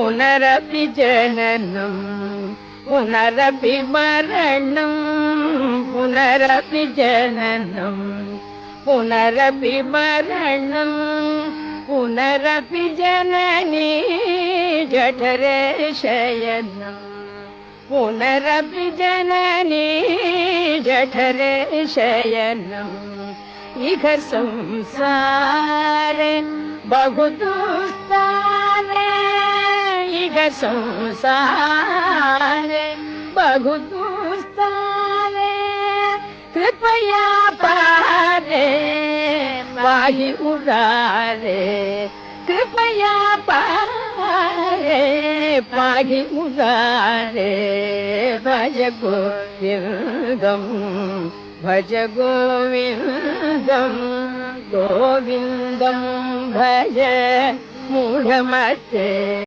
पुनरपि जननं पुनरपि मरणं पुनरपि जननं पुनरपि मरणं पुनरपि जननी जठरे शयनं पुनरपि जननी जठरे शयनम् इह संसारे बहु दुस्तारे इह संसारे बहु दुस्तारे कृपया पारे पाहि मुरारे कृपया पारे पाहि मुरारे भज गोविन्दं भज गोविन्दं गोविन्दं भज मूढमते।